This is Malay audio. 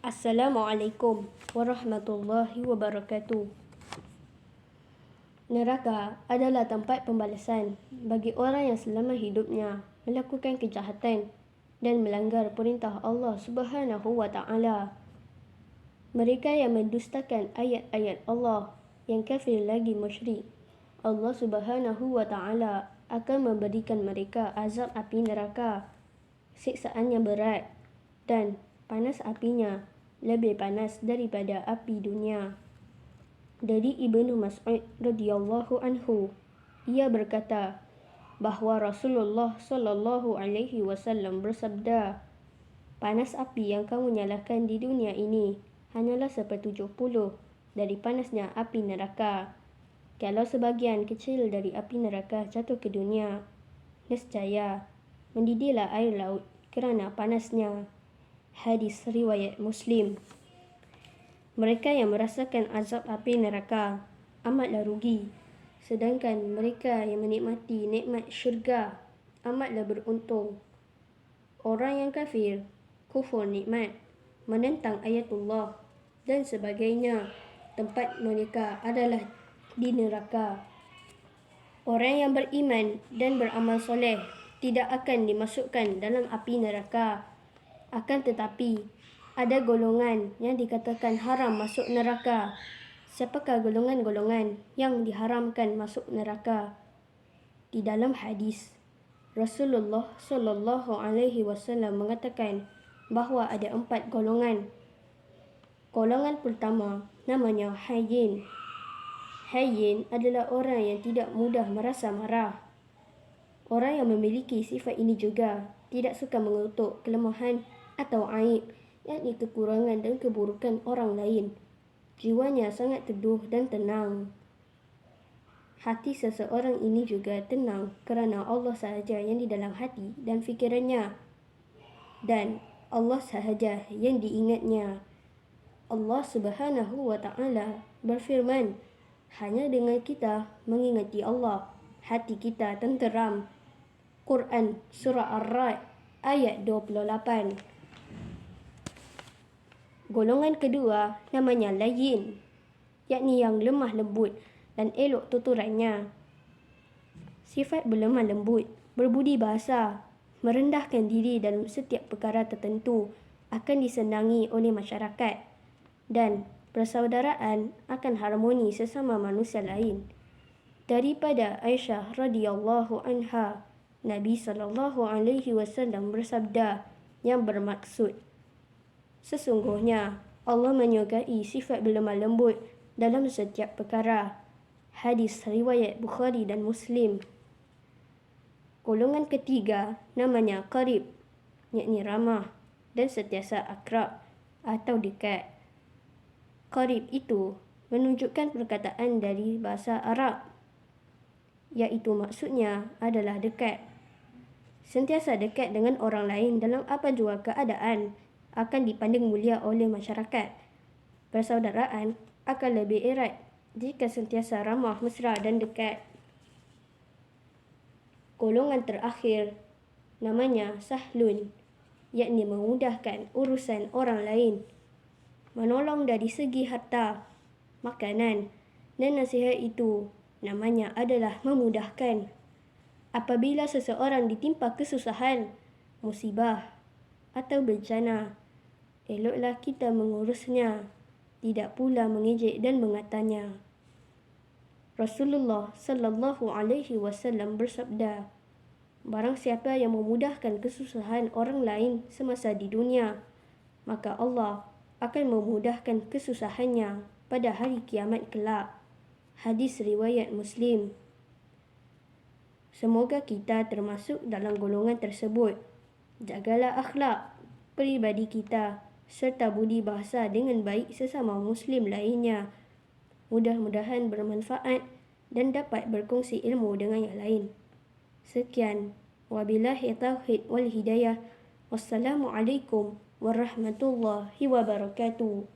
Assalamualaikum warahmatullahi wabarakatuh. Neraka adalah tempat pembalasan bagi orang yang selama hidupnya melakukan kejahatan dan melanggar perintah Allah Subhanahu wa taala. Mereka yang mendustakan ayat-ayat Allah, yang kafir lagi musyrik, Allah Subhanahu wa taala akan memberikan mereka azab api neraka, siksaan yang berat, dan panas apinya lebih panas daripada api dunia. Dari Ibnu Mas'ud radhiyallahu anhu, ia berkata bahawa Rasulullah sallallahu alaihi wasallam bersabda, panas api yang kamu nyalakan di dunia ini hanyalah 1/70 dari panasnya api neraka. Kalau sebahagian kecil dari api neraka jatuh ke dunia, nescaya mendidihlah air laut kerana panasnya. Hadis riwayat Muslim. Mereka yang merasakan azab api neraka amatlah rugi, sedangkan mereka yang menikmati nikmat syurga amatlah beruntung. Orang yang kafir, kufur nikmat, menentang ayatullah dan sebagainya, tempat mereka adalah di neraka. Orang yang beriman dan beramal soleh tidak akan dimasukkan dalam api neraka. Akan tetapi, ada golongan yang dikatakan haram masuk neraka. Siapakah golongan-golongan yang diharamkan masuk neraka? Di dalam hadis, Rasulullah sallallahu alaihi wasallam mengatakan bahawa ada 4 golongan. Golongan pertama namanya hayyin. Hayyin adalah orang yang tidak mudah merasa marah. Orang yang memiliki sifat ini juga tidak suka mengutuk kelemahan atau aib, yakni kekurangan dan keburukan orang lain. Jiwanya sangat teduh dan tenang. Hati seseorang ini juga tenang kerana Allah sahaja yang di dalam hati dan fikirannya, dan Allah sahaja yang diingatnya. Allah Subhanahu wa taala berfirman, hanya dengan kita mengingati Allah, hati kita tenteram. Quran Surah Ar-Ra'd ayat 28. Golongan kedua namanya layyin, yakni yang lemah lembut dan elok tuturannya. Sifat berlemah lembut, berbudi bahasa, merendahkan diri dalam setiap perkara tertentu akan disenangi oleh masyarakat, dan persaudaraan akan harmoni sesama manusia lain. Daripada Aisyah radhiyallahu anha, Nabi sallallahu alaihi wasallam bersabda yang bermaksud, sesungguhnya Allah menyukai sifat berlemah lembut dalam setiap perkara. Hadis riwayat Bukhari dan Muslim. Golongan ketiga namanya qarib, yakni ramah dan sentiasa akrab atau dekat. Qarib itu menunjukkan perkataan dari bahasa Arab, iaitu maksudnya adalah dekat. Sentiasa dekat dengan orang lain dalam apa jua keadaan akan dipandang mulia oleh masyarakat. Persaudaraan akan lebih erat jika sentiasa ramah, mesra dan dekat. Golongan terakhir namanya sahlun, yakni memudahkan urusan orang lain, menolong dari segi harta, makanan dan nasihat. Itu namanya adalah memudahkan. Apabila seseorang ditimpa kesusahan, musibah atau bencana, eloklah kita mengurusnya, tidak pula mengejek dan mengatanya. Rasulullah sallallahu alaihi wasallam bersabda, barang siapa yang memudahkan kesusahan orang lain semasa di dunia, maka Allah akan memudahkan kesusahannya pada hari kiamat kelak. Hadis riwayat Muslim. Semoga kita termasuk dalam golongan tersebut. Jagalah akhlak peribadi kita serta budi bahasa dengan baik sesama Muslim lainnya. Mudah-mudahan bermanfaat dan dapat berkongsi ilmu dengan yang lain. Sekian. Wabillahi taufiq wal hidayah. Wassalamualaikum warahmatullahi wabarakatuh.